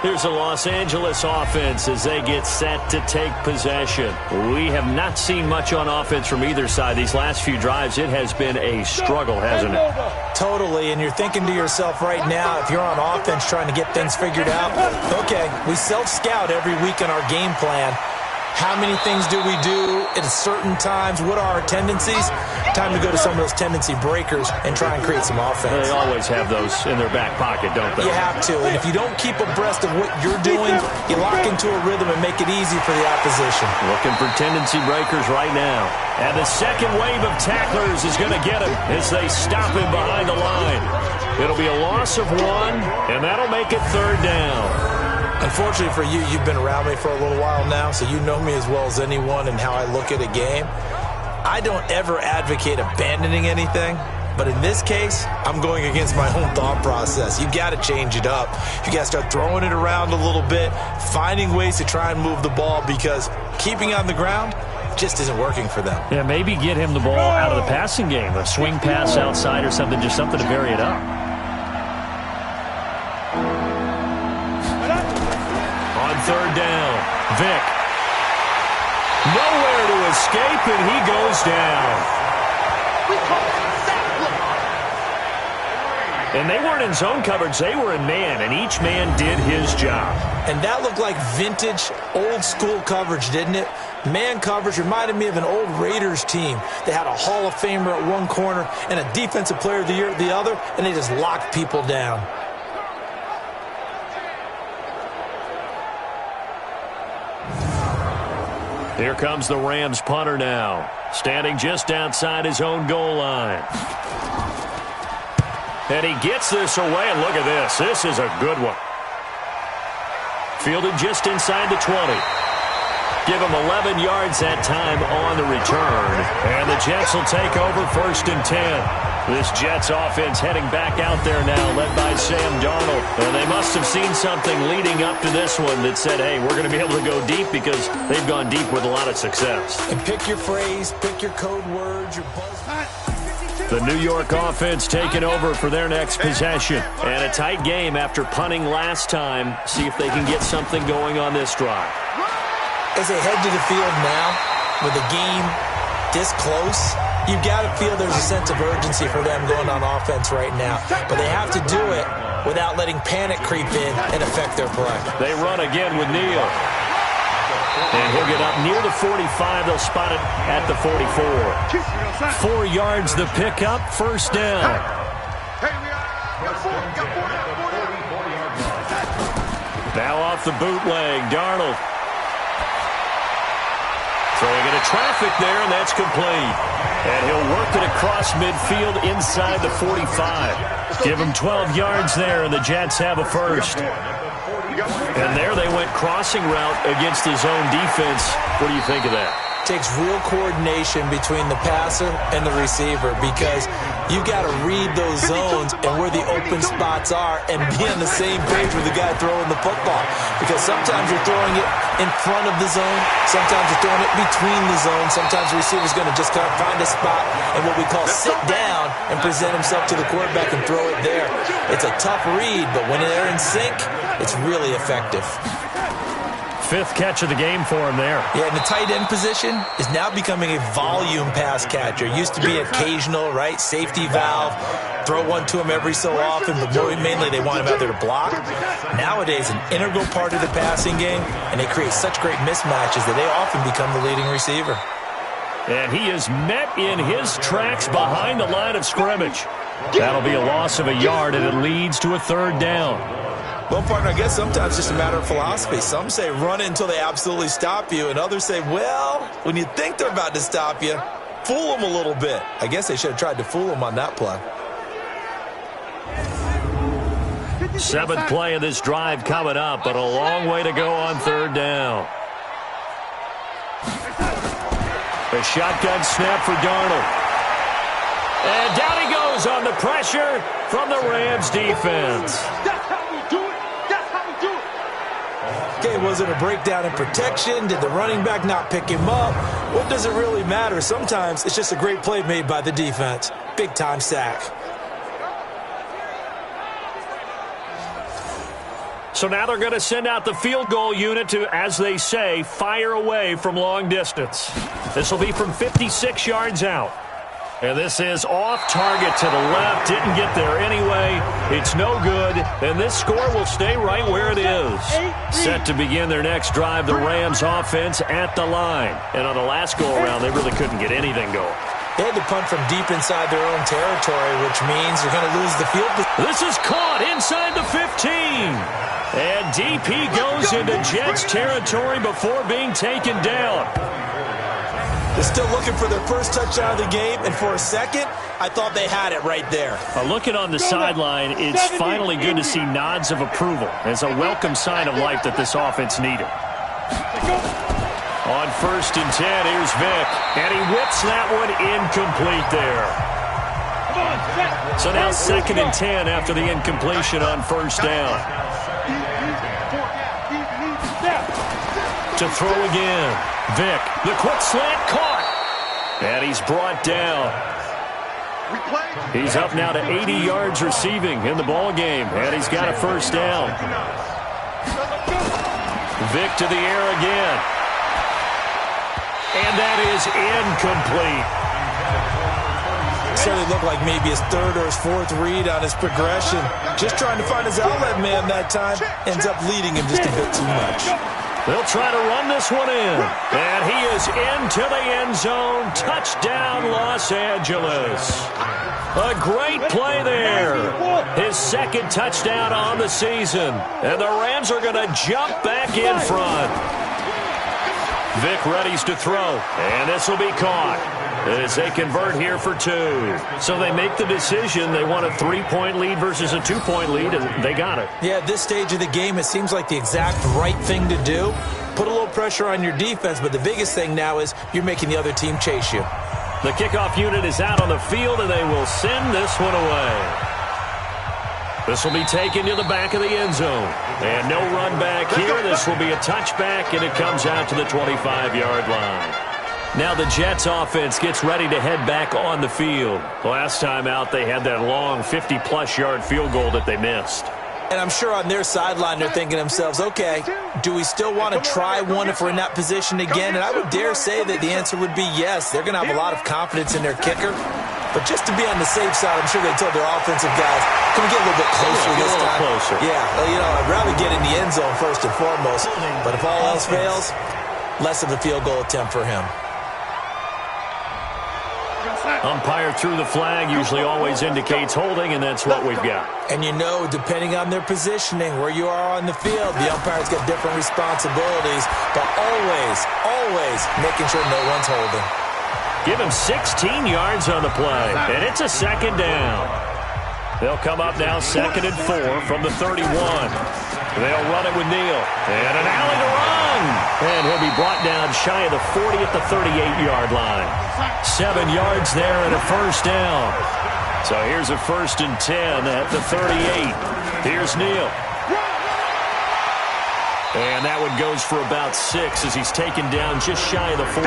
Here's the Los Angeles offense as they get set to take possession. We have not seen much on offense from either side. These last few drives, it has been a struggle, hasn't it? Totally, and you're thinking to yourself right now, if you're on offense trying to get things figured out, okay, we self-scout every week in our game plan. How many things do we do at certain times? What are our tendencies? Time to go to some of those tendency breakers and try and create some offense. They always have those in their back pocket, don't they? You have to, and if you don't keep abreast of what you're doing, you lock into a rhythm and make it easy for the opposition. Looking for tendency breakers right now. And the second wave of tacklers is going to get him as they stop him behind the line. It'll be a loss of 1, and that'll make it 3rd down. Unfortunately for you, you've been around me for a little while now, so you know me as well as anyone and how I look at a game. I don't ever advocate abandoning anything, but in this case, I'm going against my own thought process. You've got to change it up. You got to start throwing it around a little bit, finding ways to try and move the ball, because keeping on the ground just isn't working for them. Yeah, maybe get him the ball out of the passing game, a swing pass outside or something, just something to vary it up. On 3rd down, Vick. Nowhere to escape, and he goes down. And they weren't in zone coverage. They were in man, and each man did his job. And that looked like vintage, old-school coverage, didn't it? Man coverage reminded me of an old Raiders team. They had a Hall of Famer at one corner and a Defensive Player of the Year at the other, and they just locked people down. Here comes the Rams punter now, standing just outside his own goal line. And he gets this away, and look at this. This is a good one. Fielded just inside the 20. Give him 11 yards that time on the return. And the Jets will take over 1st and 10. This Jets offense heading back out there now, led by Sam Darnold. And they must have seen something leading up to this one that said, hey, we're going to be able to go deep, because they've gone deep with a lot of success. And pick your phrase, pick your code words, your buzz. The New York offense taking over for their next possession. And a tight game after punting last time. See if they can get something going on this drive. As they head to the field now, with the game this close, you've got to feel there's a sense of urgency for them going on offense right now. But they have to do it without letting panic creep in and affect their play. They run again with Neal. And he'll get up near the 45. They'll spot it at the 44. 4 yards the pickup, 1st down. Now off the bootleg, Darnold. Throwing into traffic there, and that's complete. And he'll work it across midfield inside the 45. Give him 12 yards there, and the Jets have a 1st. And there they went crossing route against the zone defense. What do you think of that? Takes real coordination between the passer and the receiver, because you got to read those zones and where the open spots are and be on the same page with the guy throwing the football. Because sometimes you're throwing it in front of the zone, sometimes you're throwing it between the zones, sometimes the receiver's going to just kind of find a spot and what we call sit down and present himself to the quarterback and throw it there. It's a tough read, but when they're in sync, it's really effective. 5th catch of the game for him there. Yeah, and the tight end position is now becoming a volume pass catcher. Used to be occasional, right? Safety valve. Throw one to him every so often, but mainly they want him out there to block. Nowadays, an integral part of the passing game, and they create such great mismatches that they often become the leading receiver. And he is met in his tracks behind the line of scrimmage. That'll be a loss of a yard, and it leads to a 3rd down. Well, partner, I guess sometimes it's just a matter of philosophy. Some say run it until they absolutely stop you, and others say, well, when you think they're about to stop you, fool them a little bit. I guess they should have tried to fool them on that play. 7th play of this drive coming up, but a long way to go on 3rd down. A shotgun snap for Darnold. And down he goes on the pressure from the Rams defense. Okay, was it a breakdown in protection? Did the running back not pick him up? What does it really matter? Sometimes it's just a great play made by the defense. Big-time sack. So now they're going to send out the field goal unit to, as they say, fire away from long distance. This will be from 56 yards out. And this is off target to the left. Didn't get there anyway. It's no good. And this score will stay right where it is. Set to begin their next drive, the Rams offense at the line. And on the last go-around, they really couldn't get anything going. They had to punt from deep inside their own territory, which means they're going to lose the field. This is caught inside the 15. And DP goes into Jets territory before being taken down. They're still looking for their first touchdown of the game, and for a second, I thought they had it right there. Looking on the sideline, it's finally good to see nods of approval. It's a welcome sign of life that this offense needed. On 1st and 10, here's Vic, and he whips that one incomplete there. So now 2nd and 10 after the incompletion on 1st down. To throw again. Vic, the quick slant caught. And he's brought down. He's up now to 80 yards receiving in the ball game, and he's got a 1st down. Vic to the air again. And that is incomplete. Certainly looked like maybe his 3rd or his 4th read on his progression. Just trying to find his outlet man that time. Ends up leading him just a bit too much. They'll try to run this one in. And he is into the end zone. Touchdown, Los Angeles. A great play there. His 2nd touchdown on the season. And the Rams are going to jump back in front. Vic readies to throw. And this will be caught as they convert here for 2. So they make the decision. They want a 3-point lead versus a 2-point lead, and they got it. Yeah, at this stage of the game, it seems like the exact right thing to do. Put a little pressure on your defense, but the biggest thing now is you're making the other team chase you. The kickoff unit is out on the field, and they will send this one away. This will be taken to the back of the end zone. And no run back here. This will be a touchback, and it comes out to the 25-yard line. Now the Jets offense gets ready to head back on the field. Last time out, they had that long 50-plus yard field goal that they missed. And I'm sure on their sideline, they're thinking to themselves, okay, do we still want to try one if we're in that position again? And I would dare say that the answer would be yes. They're going to have a lot of confidence in their kicker. But just to be on the safe side, I'm sure they told their offensive guys, can we get a little bit closer this time? Closer. Yeah, well, you know, I'd rather get in the end zone first and foremost. But if all else fails, less of a field goal attempt for him. Umpire threw the flag, usually always indicates holding, and that's what we've got. And you know, depending on their positioning, where you are on the field, the umpire's got different responsibilities, but always making sure no one's holding. Give him 16 yards on the play, and it's a 2nd down. They'll come up now 2nd and 4 from the 31. They'll run it with Neal, and an alley to run. And he'll be brought down shy of the 40 at the 38-yard line. 7 yards there and a 1st down. So here's a 1st and 10 at the 38. Here's Neal. And that one goes for about 6 as he's taken down just shy of the 45.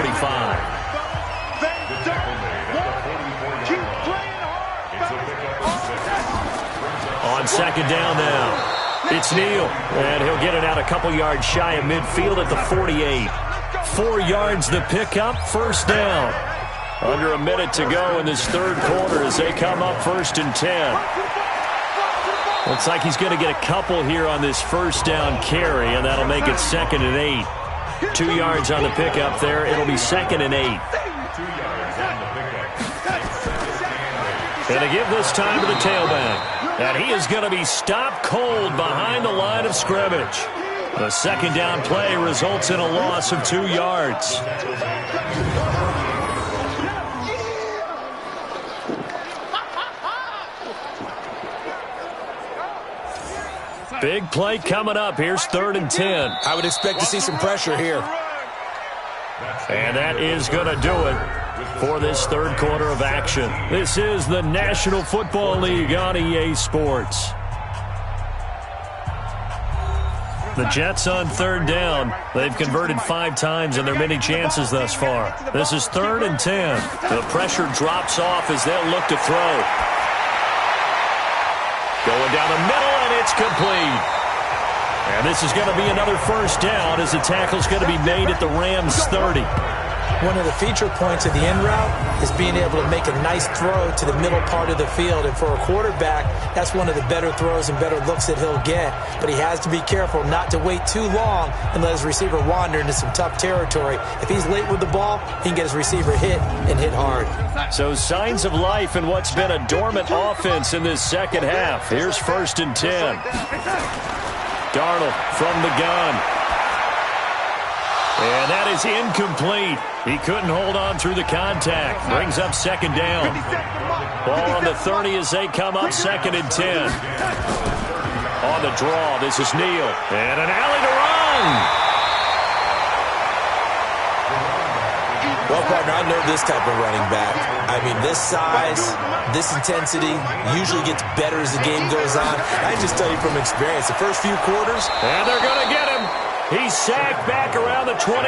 On 2nd down now. It's Neal, and he'll get it out a couple yards shy of midfield at the 48. 4 yards the pickup, 1st down. Under a minute to go in this 3rd quarter as they come up 1st and 10. Looks like he's going to get a couple here on this 1st down carry, and that'll make it 2nd and 8. 2 yards on the pickup there. It'll be 2nd and 8. And to give this time to the tailback. And he is going to be stopped cold behind the line of scrimmage. The 2nd down play results in a loss of 2 yards. Big play coming up. Here's 3rd and 10. I would expect to see some pressure here. And that is going to do it for this 3rd quarter of action. This is the National Football League on EA Sports. The Jets on 3rd down. They've converted 5 times in their many chances thus far. This is 3rd and 10. The pressure drops off as they'll look to throw. Going down the middle, and it's complete. And this is going to be another 1st down as the tackle's going to be made at the Rams' 30. One of the feature points of the in route is being able to make a nice throw to the middle part of the field. And for a quarterback, that's one of the better throws and better looks that he'll get. But he has to be careful not to wait too long and let his receiver wander into some tough territory. If he's late with the ball, he can get his receiver hit and hit hard. So signs of life in what's been a dormant offense in this second half. Here's 1st and 10. Darnold from the gun. And that is incomplete. He couldn't hold on through the contact. Brings up 2nd down. Ball on the 30 as they come up 2nd and 10. On the draw, this is Neal. And an alley to run. Well, partner, I know this type of running back. I mean, this size, this intensity usually gets better as the game goes on. I just tell you from experience, the first few quarters. And they're going to get him. He's sacked back around the 28.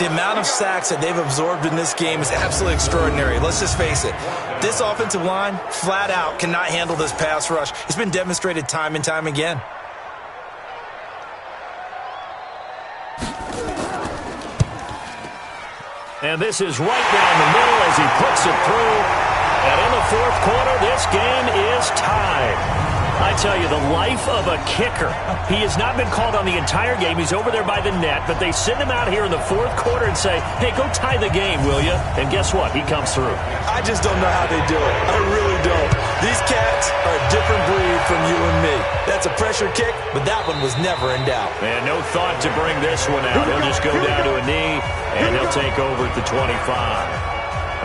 The amount of sacks that they've absorbed in this game is absolutely extraordinary. Let's just face it. This offensive line, flat out, cannot handle this pass rush. It's been demonstrated time and time again. And this is right down the middle as he puts it through. And in the 4th quarter, this game is tied. I tell you, the life of a kicker. He has not been called on the entire game. He's over there by the net, but they send him out here in the 4th quarter and say, hey, go tie the game, will you? And guess what? He comes through. I just don't know how they do it. I really don't. These cats are a different breed from you and me. That's a pressure kick, but that one was never in doubt. And no thought to bring this one out. He'll just go down to a knee, and he'll take over at the 25.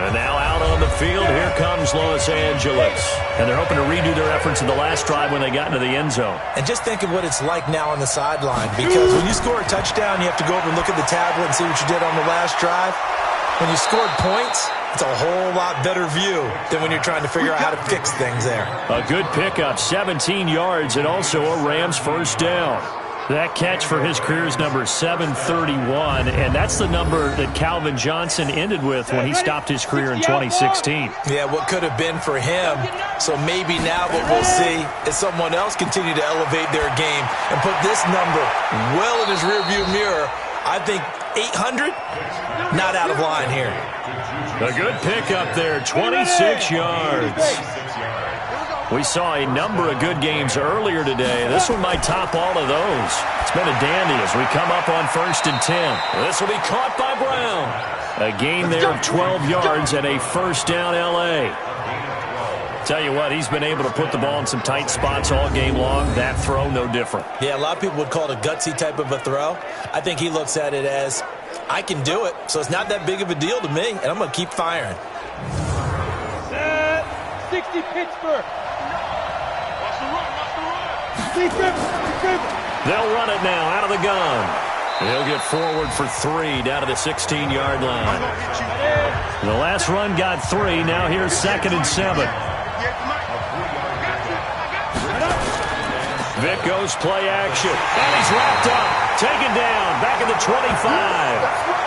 And now out on the field, here comes Los Angeles. And they're hoping to redo their efforts in the last drive when they got into the end zone. And just think of what it's like now on the sideline. Because when you score a touchdown, you have to go over and look at the tablet and see what you did on the last drive. When you scored points, it's a whole lot better view than when you're trying to figure out how to fix things there. A good pickup, 17 yards, and also a Rams 1st down. That catch for his career is number 731, and that's the number that Calvin Johnson ended with when he stopped his career in 2016. Yeah, what could have been for him. So maybe now what we'll see is someone else continue to elevate their game and put this number well in his rearview mirror. I think 800, not out of line here. A good pickup there, 26 yards. We saw a number of good games earlier today. This one might top all of those. It's been a dandy as we come up on 1st and 10. This will be caught by Brown. A gain there of 12 yards and a 1st down L.A. Tell you what, he's been able to put the ball in some tight spots all game long. That throw, no different. Yeah, a lot of people would call it a gutsy type of a throw. I think he looks at it as, I can do it, so it's not that big of a deal to me, and I'm going to keep firing. 60 Pittsburgh. They'll run it now out of the gun. He'll get forward for 3 down to the 16-yard line. The last run got 3. Now here's 2nd and 7. Vic goes play action. And he's wrapped up. Taken down. Back at the 25.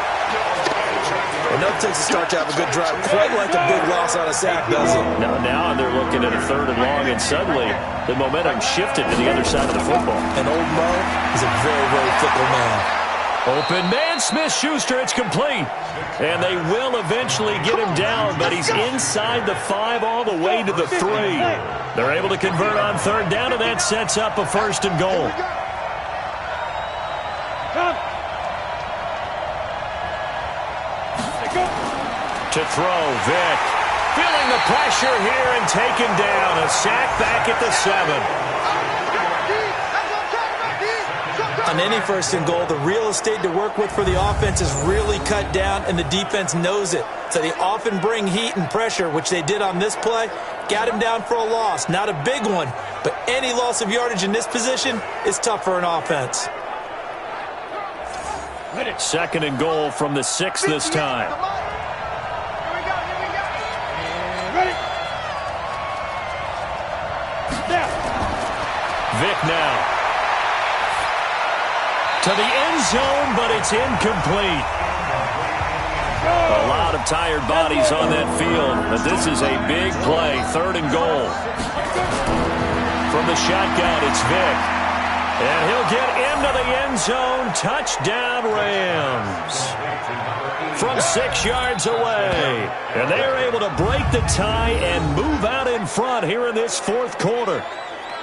And no takes a start to have a good drive. Quite like a big loss on a sack, does it? Now they're looking at a 3rd and long, and suddenly the momentum shifted to the other side of the football. And old Mo is a very, very fickle man. Open man, Smith-Schuster, it's complete. And they will eventually get him down, but he's inside the 5 all the way to the 3. They're able to convert on 3rd down, and that sets up a 1st and goal. To throw, Vic. Feeling the pressure here and taken down. A sack back at the 7. On any 1st and goal, the real estate to work with for the offense is really cut down, and the defense knows it. So they often bring heat and pressure, which they did on this play. Got him down for a loss. Not a big one, but any loss of yardage in this position is tough for an offense. 2nd and goal from the 6 this time. Vic now. To the end zone, but it's incomplete. A lot of tired bodies on that field, but this is a big play. 3rd and goal. From the shotgun, it's Vic. And he'll get into the end zone. Touchdown, Rams. From 6 yards away. And they are able to break the tie and move out in front here in this fourth quarter.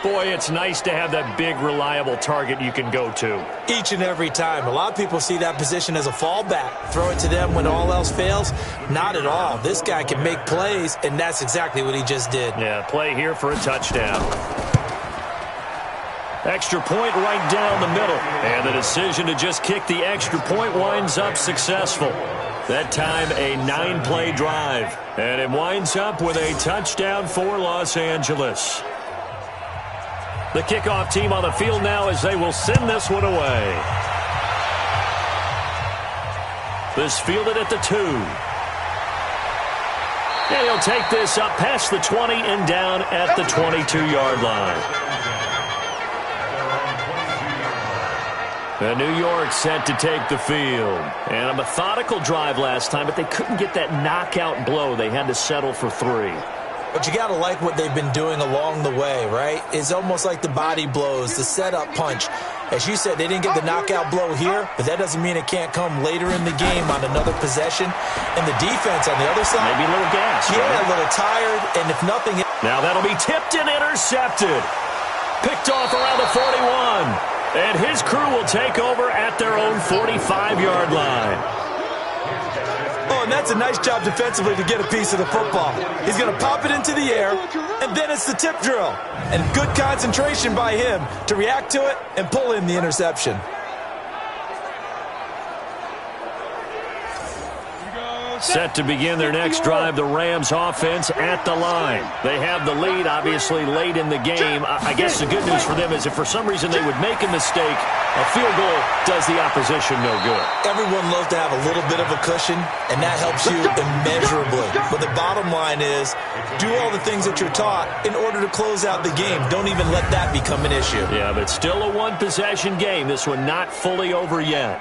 Boy, it's nice to have that big, reliable target you can go to. Each and every time. A lot of people see that position as a fallback. Throw it to them when all else fails. Not at all. This guy can make plays, and that's exactly what he just did. Yeah, play here for a touchdown. Extra point right down the middle. And the decision to just kick the extra point winds up successful. That time, a 9-play drive. And it winds up with a touchdown for Los Angeles. The kickoff team on the field now as they will send this one away. This fielded at the 2. And he'll take this up past the 20 and down at the 22-yard line. And New York set to take the field. And a methodical drive last time, but they couldn't get that knockout blow. They had to settle for 3. But you got to like what they've been doing along the way, right? It's almost like the body blows, the setup punch. As you said, they didn't get the knockout blow here, but that doesn't mean it can't come later in the game on another possession. And the defense on the other side. Maybe a little gas. Yeah, right? a little tired, and if nothing. Now that'll be tipped and intercepted. Picked off around the 41. And his crew will take over at their own 45-yard line. Oh, and that's a nice job defensively to get a piece of the football. He's going to pop it into the air, and then it's the tip drill. And good concentration by him to react to it and pull in the interception. Set to begin their next drive, the Rams offense at the line. They have the lead, obviously, late in the game. I guess the good news for them is if for some reason they would make a mistake, a field goal does the opposition no good. Everyone loves to have a little bit of a cushion, and that helps you immeasurably. But the bottom line is, do all the things that you're taught in order to close out the game. Don't even let that become an issue. Yeah, but still a one-possession game. This one not fully over yet.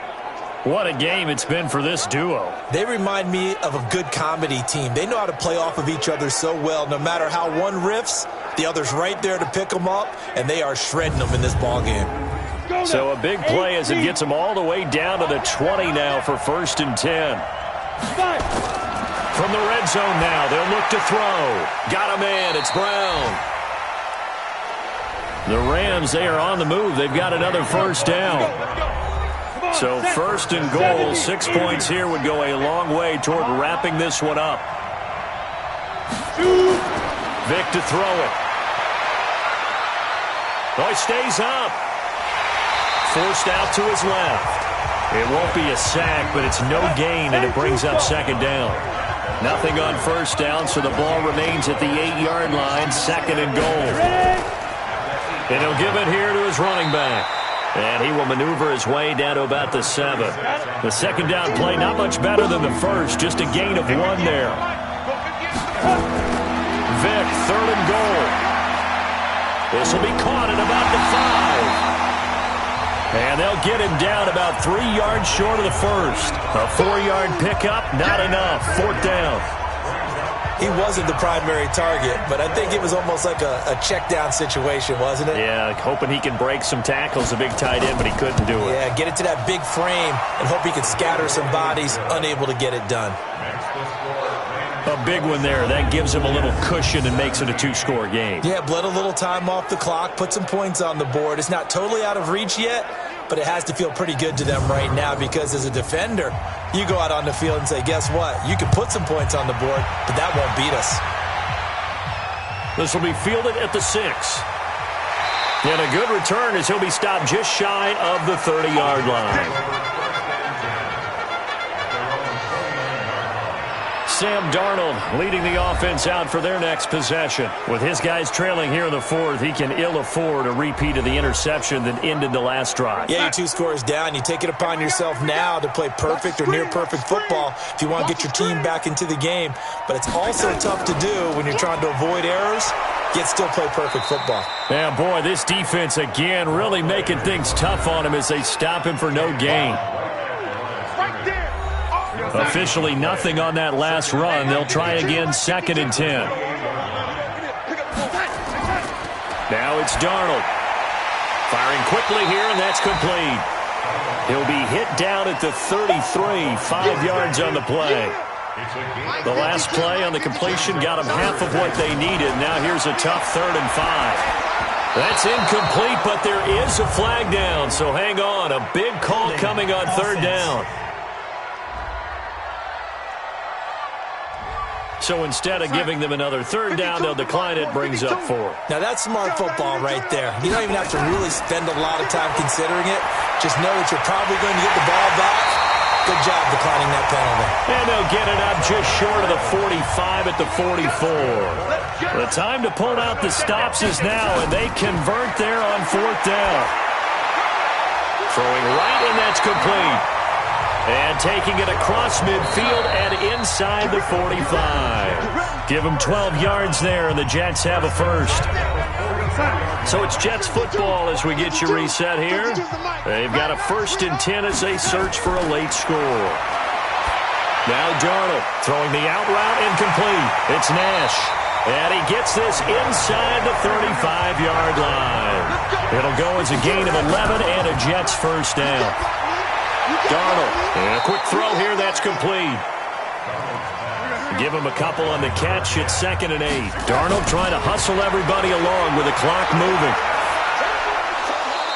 What a game it's been for this duo. They remind me of a good comedy team. They know how to play off of each other so well. No matter how one riffs, the other's right there to pick them up, and they are shredding them in this ballgame. So a big play as it gets them all the way down to the 20 now for 1st and 10. From the red zone now, they'll look to throw. Got a man, it's Brown. The Rams, they are on the move. They've got another first down. So 1st and goal, 6 points here would go a long way toward wrapping this one up. Vic to throw it. Oh, he stays up. Forced out to his left. It won't be a sack, but it's no gain, and it brings up 2nd down. Nothing on 1st down, so the ball remains at the 8-yard line, 2nd and goal. And he'll give it here to his running back. And he will maneuver his way down to about the 7. The 2nd down play, not much better than the first, just a gain of 1 there. Vic, 3rd and goal. This will be caught at about the 5. And they'll get him down about 3 yards short of the first. A 4-yard pickup, not enough. 4th down. He wasn't the primary target, but I think it was almost like a check down situation, wasn't it? Yeah, hoping he can break some tackles, a big tight end, but he couldn't do it. Yeah, get it to that big frame and hope he could scatter some bodies, unable to get it done. A big one there. That gives him a little cushion and makes it a 2-score game. Yeah, bled a little time off the clock, put some points on the board. It's not totally out of reach yet, but it has to feel pretty good to them right now because as a defender, you go out on the field and say, guess what? You can put some points on the board, but that won't beat us. This will be fielded at the 6. And a good return as he'll be stopped just shy of the 30-yard line. Sam Darnold leading the offense out for their next possession. With his guys trailing here in the 4th, he can ill afford a repeat of the interception that ended the last drive. Yeah, you're 2 scores down. You take it upon yourself now to play perfect or near-perfect football if you want to get your team back into the game. But it's also tough to do when you're trying to avoid errors, yet still play perfect football. Yeah, boy, this defense again really making things tough on him as they stop him for no gain. Officially nothing on that last run. They'll try again, 2nd and 10. Now it's Darnold. Firing quickly here, and that's complete. He'll be hit down at the 33, 5 yards on the play. The last play on the completion got them half of what they needed. Now here's a tough 3rd and 5. That's incomplete, but there is a flag down, so hang on. A big call coming on 3rd down. So instead of giving them another 3rd down, they'll decline it, brings up 4. Now that's smart football right there. You don't even have to really spend a lot of time considering it. Just know that you're probably going to get the ball back. Good job declining that penalty. And they'll get it up just short of the 45 at the 44. The time to pull out the stops is now, and they convert there on 4th down. Throwing right, and that's complete. And taking it across midfield and inside the 45. Give them 12 yards there, and the Jets have a first. So it's Jets football as we get you reset here. They've got a 1st and 10 as they search for a late score. Now Darnold throwing the out route incomplete. It's Nash. And he gets this inside the 35-yard line. It'll go as a gain of 11 and a Jets first down. Darnold, and a quick throw here, that's complete. Give him a couple on the catch. It's 2nd and 8. Darnold trying to hustle everybody along with the clock moving.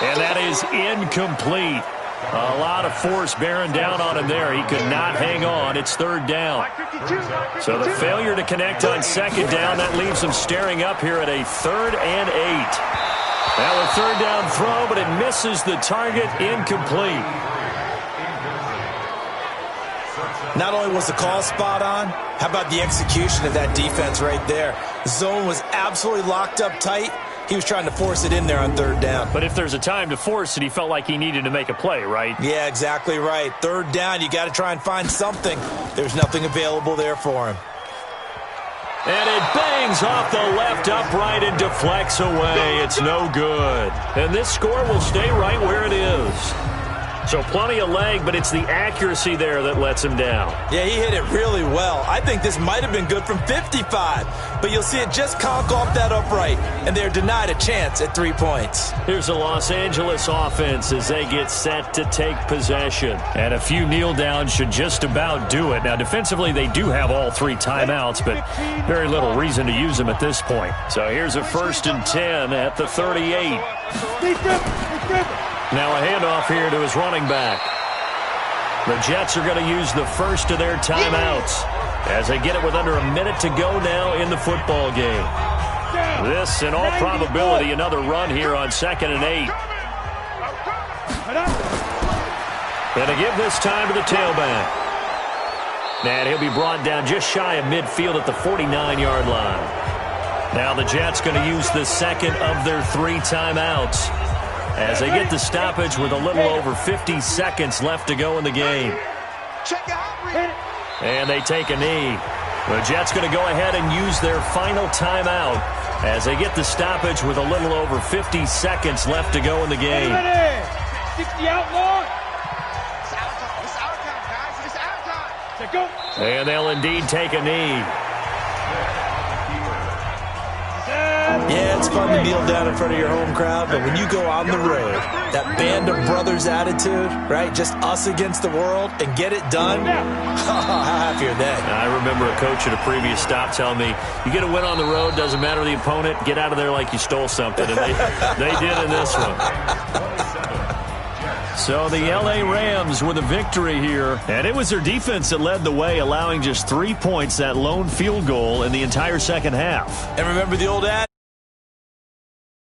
And that is incomplete. A lot of force bearing down on him there. He could not hang on. It's 3rd down. So the failure to connect on 2nd down, that leaves him staring up here at a 3rd and 8. Now a 3rd down throw, but it misses the target, incomplete. Not only was the call spot on, how about the execution of that defense right there? The zone was absolutely locked up tight. He was trying to force it in there on 3rd down. But if there's a time to force it, he felt like he needed to make a play, right? Yeah, exactly right. 3rd down, you got to try and find something. There's nothing available there for him. And it bangs off the left upright and deflects away. It's no good. And this score will stay right where it is. So plenty of leg, but it's the accuracy there that lets him down. Yeah, he hit it really well. I think this might have been good from 55, but you'll see it just conk off that upright, and they're denied a chance at 3 points. Here's the Los Angeles offense as they get set to take possession. And a few kneel downs should just about do it. Now, defensively, they do have all 3 timeouts, but very little reason to use them at this point. So here's a 1st and 10 at the 38. Now a handoff here to his running back. The Jets are going to use the first of their timeouts as they get it with under a minute to go now in the football game. This, in all probability, another run here on 2nd and 8. Going to give this time to the tailback. And he'll be brought down just shy of midfield at the 49-yard line. Now the Jets going to use the 2nd of their 3 timeouts as they get the stoppage with a little over 50 seconds left to go in the game. And they take a knee. The Jets going to go ahead and use their final timeout as they get the stoppage with a little over 50 seconds left to go in the game. 60 outlaw. And they'll indeed take a knee. Yeah, it's fun to kneel down in front of your home crowd, but when you go on the road, that band of brothers attitude, right, just us against the world, and get it done, how happy are they? I remember a coach at a previous stop telling me, you get a win on the road, doesn't matter the opponent, get out of there like you stole something, and they did in this one. So the L.A. Rams with a victory here, and it was their defense that led the way, allowing just 3 points, that lone field goal in the entire second half. And remember the old ad?